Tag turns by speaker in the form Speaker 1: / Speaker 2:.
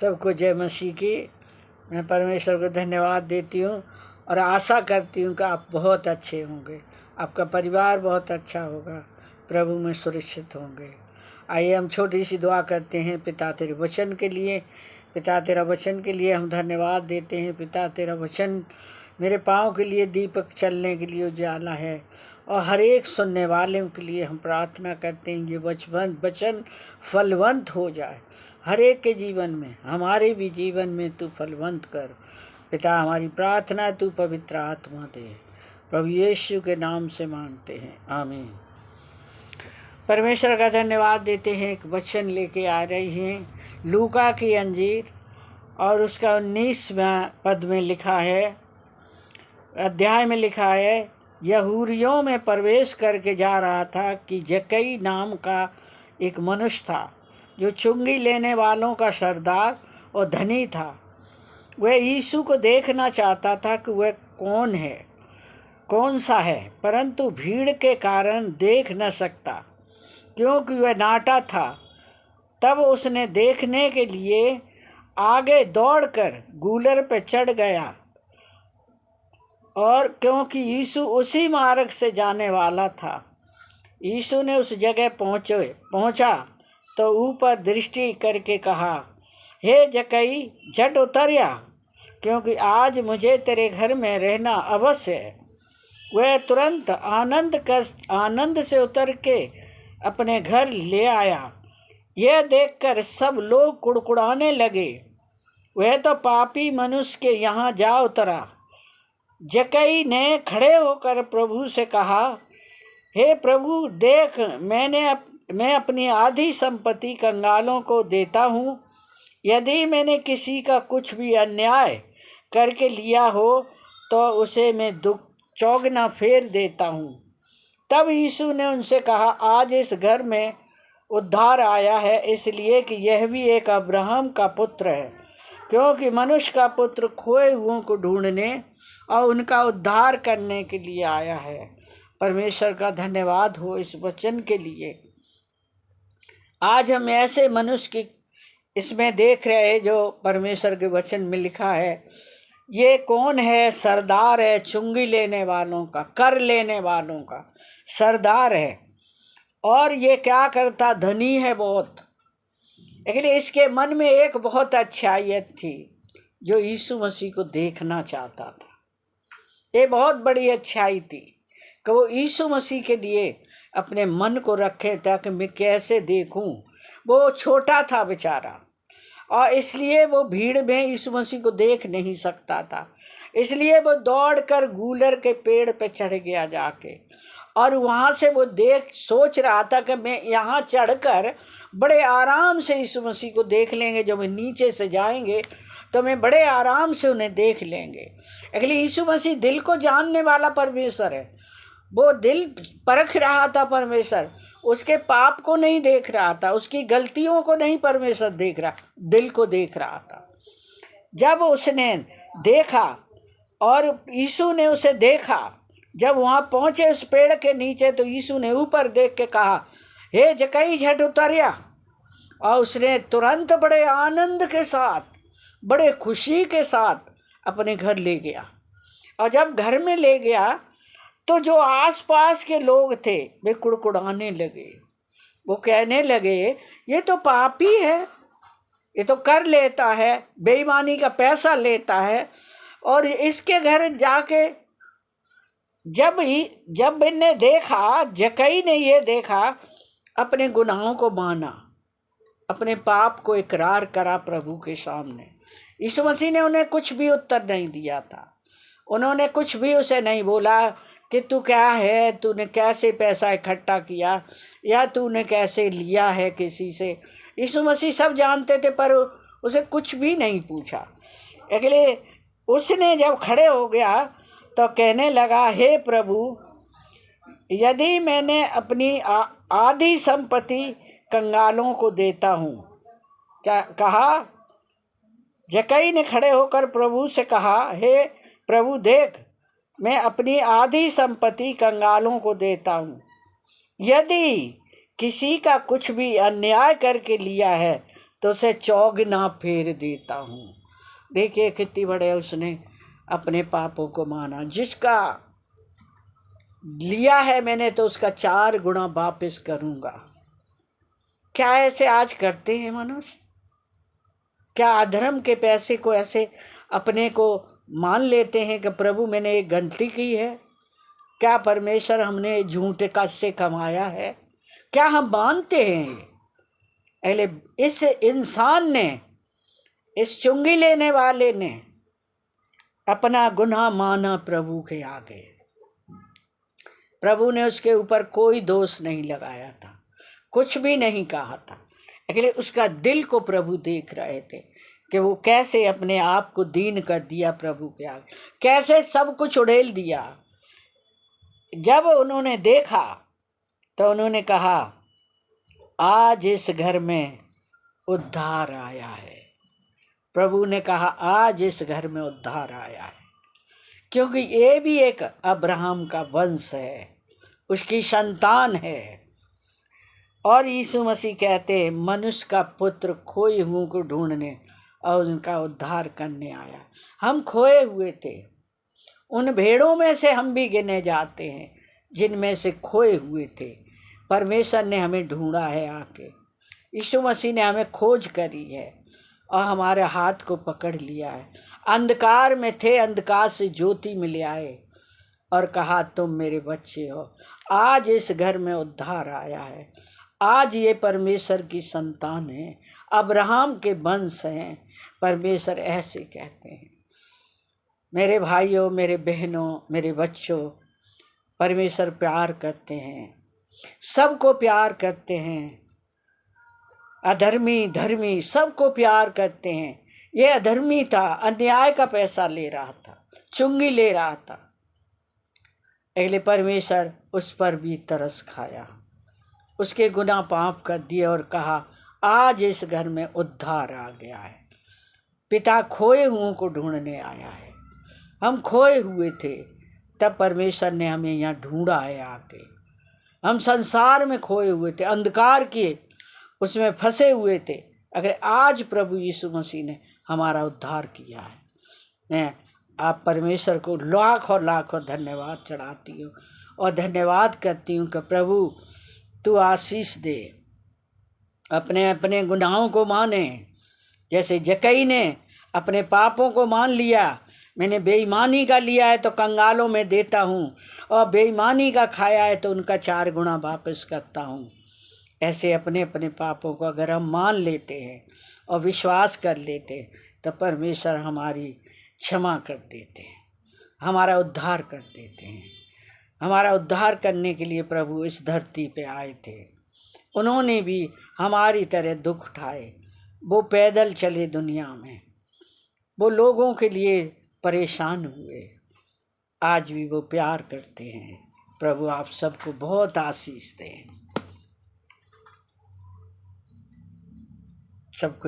Speaker 1: सबको जय मसीह की। मैं परमेश्वर को धन्यवाद देती हूँ और आशा करती हूँ कि आप बहुत अच्छे होंगे, आपका परिवार बहुत अच्छा होगा, प्रभु में सुरक्षित होंगे। आइए हम छोटी सी दुआ करते हैं। पिता तेरे वचन के लिए, पिता तेरा वचन के लिए हम धन्यवाद देते हैं। पिता तेरा वचन मेरे पाँव के लिए दीपक, चलने के लिए उजाला है, और हर एक सुनने वालों के लिए हम प्रार्थना करते हैं ये वचन फलवंत हो जाए हर एक के जीवन में, हमारे भी जीवन में तू फलवंत कर। पिता हमारी प्रार्थना तू पवित्र आत्मा दे, प्रभु यीशु के नाम से मांगते हैं, आमीन। परमेश्वर का धन्यवाद देते हैं। एक वचन लेके आ रही हैं लूका की अंजीर और उसका 19वां पद में लिखा है, अध्याय में लिखा है, यहूरियों में प्रवेश करके जा रहा था कि जक्कई नाम का एक मनुष्य था जो चुंगी लेने वालों का सरदार और धनी था। वह यीशु को देखना चाहता था कि वह कौन सा है, परंतु भीड़ के कारण देख न सकता क्योंकि वह नाटा था। तब उसने देखने के लिए आगे दौड़कर गूलर पर चढ़ गया, और क्योंकि यीशु उसी मार्ग से जाने वाला था। यीशु ने उस जगह पहुंचा तो ऊपर दृष्टि करके कहा, हे जक्कई, झट उतर आ, क्योंकि आज मुझे तेरे घर में रहना अवश्य है। वह तुरंत आनंद से उतर के अपने घर ले आया। यह देखकर सब लोग कुड़कुड़ाने लगे, वह तो पापी मनुष्य के यहाँ जा उतरा। जक्कई ने खड़े होकर प्रभु से कहा, हे प्रभु, देख, मैं अपनी आधी संपत्ति कंगालों को देता हूँ। यदि मैंने किसी का कुछ भी अन्याय करके लिया हो तो उसे मैं चौगुना फेर देता हूँ। तब यीशु ने उनसे कहा, आज इस घर में उद्धार आया है, इसलिए कि यह भी एक अब्राहम का पुत्र है, क्योंकि मनुष्य का पुत्र खोए हुओं को ढूंढने और उनका उद्धार करने के लिए आया है। परमेश्वर का धन्यवाद हो इस वचन के लिए। आज हम ऐसे मनुष्य की इसमें देख रहे हैं जो परमेश्वर के वचन में लिखा है। ये कौन है? सरदार है, चुंगी लेने वालों का, कर लेने वालों का सरदार है। और ये क्या करता? धनी है बहुत। लेकिन इसके मन में एक बहुत अच्छाई थी जो यीशु मसीह को देखना चाहता था। ये बहुत बड़ी अच्छाई थी कि वो यीशु मसीह के लिए अपने मन को रखे ताकि मैं कैसे देखूं। वो छोटा था बेचारा, और इसलिए वो भीड़ में यीशु मसीह को देख नहीं सकता था। इसलिए वो दौड़कर गूलर के पेड़ पे चढ़ गया जाके, और वहाँ से वो सोच रहा था कि मैं यहाँ चढ़कर बड़े आराम से यीशु मसीह को देख लेंगे। जब नीचे से जाएंगे तो मैं बड़े आराम से उन्हें देख लेंगे। इसलिए यीशु मसीह दिल को जानने वाला परमेश्वर है। वो दिल परख रहा था परमेश्वर, उसके पाप को नहीं देख रहा था, उसकी गलतियों को नहीं परमेश्वर देख रहा, दिल को देख रहा था। जब उसने देखा और यीशु ने उसे देखा, जब वहाँ पहुँचे उस पेड़ के नीचे, तो यीशु ने ऊपर देख के कहा, हे जक्कई, झट उतर आ। और उसने तुरंत बड़े आनंद के साथ, बड़े खुशी के साथ अपने घर ले गया। और जब घर में ले गया तो जो आसपास के लोग थे वे कुड़कुड़ाने लगे। वो कहने लगे, ये तो पापी है, ये तो कर लेता है, बेईमानी का पैसा लेता है। और इसके घर जाके जब इन्हें देखा, जक्कई ने ये देखा, अपने गुनाहों को माना, अपने पाप को इकरार करा प्रभु के सामने। यीशु मसीह ने उन्हें कुछ भी उत्तर नहीं दिया था। उन्होंने कुछ भी उसे नहीं बोला कि तू क्या है, तूने कैसे पैसा इकट्ठा किया, या तूने कैसे लिया है किसी से। यीशु मसीह सब जानते थे, पर उसे कुछ भी नहीं पूछा। अगले उसने जब खड़े हो गया तो कहने लगा, हे प्रभु, यदि मैंने अपनी आधी संपत्ति कंगालों को देता हूँ। क्या कहा? जक्कई ने खड़े होकर प्रभु से कहा, हे प्रभु, देख, मैं अपनी आधी संपत्ति कंगालों को देता हूँ। यदि किसी का कुछ भी अन्याय करके लिया है तो उसे चौगुना फेर देता हूँ। देखिए कितनी बड़े उसने अपने पापों को माना। जिसका लिया है मैंने तो उसका 4 गुना वापस करूँगा। क्या ऐसे आज करते हैं मनुष्य? क्या अधर्म के पैसे को ऐसे अपने को मान लेते हैं कि प्रभु मैंने एक गलती की है? क्या परमेश्वर हमने झूठे कष्ट से कमाया है? क्या हम मानते हैं? पहले इस इंसान ने, इस चुंगी लेने वाले ने अपना गुनाह माना प्रभु के आगे। प्रभु ने उसके ऊपर कोई दोष नहीं लगाया था, कुछ भी नहीं कहा था। इसलिए उसका दिल को प्रभु देख रहे थे कि वो कैसे अपने आप को दीन कर दिया प्रभु के आगे, कैसे सब कुछ उड़ेल दिया। जब उन्होंने देखा तो उन्होंने कहा आज इस घर में उद्धार आया है। प्रभु ने कहा आज इस घर में उद्धार आया है, क्योंकि ये भी एक अब्राहम का वंश है, उसकी संतान है। और यीशु मसीह कहते हैं मनुष्य का पुत्र खोए हुओं को ढूंढने और उनका उद्धार करने आया। हम खोए हुए थे, उन भेड़ों में से हम भी गिने जाते हैं जिनमें से खोए हुए थे। परमेश्वर ने हमें ढूंढा है आके, यीशु मसीह ने हमें खोज करी है और हमारे हाथ को पकड़ लिया है। अंधकार में थे, अंधकार से ज्योति में ले आए और कहा तुम मेरे बच्चे हो। आज इस घर में उद्धार आया है। आज ये परमेश्वर की संतान है, अब्राहम के वंश हैं। परमेश्वर ऐसे कहते हैं। मेरे भाइयों, मेरे बहनों, मेरे बच्चों, परमेश्वर प्यार करते हैं, सबको प्यार करते हैं। अधर्मी धर्मी सबको प्यार करते हैं। ये अधर्मी था, अन्याय का पैसा ले रहा था, चुंगी ले रहा था। अगले परमेश्वर उस पर भी तरस खाया, उसके गुनाह पाप कर दिए और कहा आज इस घर में उद्धार आ गया है। पिता खोए हुओं को ढूंढने आया है। हम खोए हुए थे, तब परमेश्वर ने हमें यहाँ ढूंढा है आके। हम संसार में खोए हुए थे, अंधकार के उसमें फंसे हुए थे। अगर आज प्रभु यीशु मसीह ने हमारा उद्धार किया है, मैं आप परमेश्वर को लाखों लाखों धन्यवाद चढ़ाती हूँ और धन्यवाद करती हूँ कि प्रभु तू आशीष दे। अपने अपने गुनाहों को माने, जैसे जक्कई ने अपने पापों को मान लिया। मैंने बेईमानी का लिया है तो कंगालों में देता हूँ, और बेईमानी का खाया है तो उनका 4 गुना वापस करता हूँ। ऐसे अपने अपने पापों को अगर हम मान लेते हैं और विश्वास कर लेते हैं तो परमेश्वर हमारी क्षमा कर देते हैं, हमारा उद्धार कर देते हैं। हमारा उद्धार करने के लिए प्रभु इस धरती पे आए थे। उन्होंने भी हमारी तरह दुख उठाए। वो पैदल चले दुनिया में, वो लोगों के लिए परेशान हुए। आज भी वो प्यार करते हैं। प्रभु आप सबको बहुत आशीष दें। सबको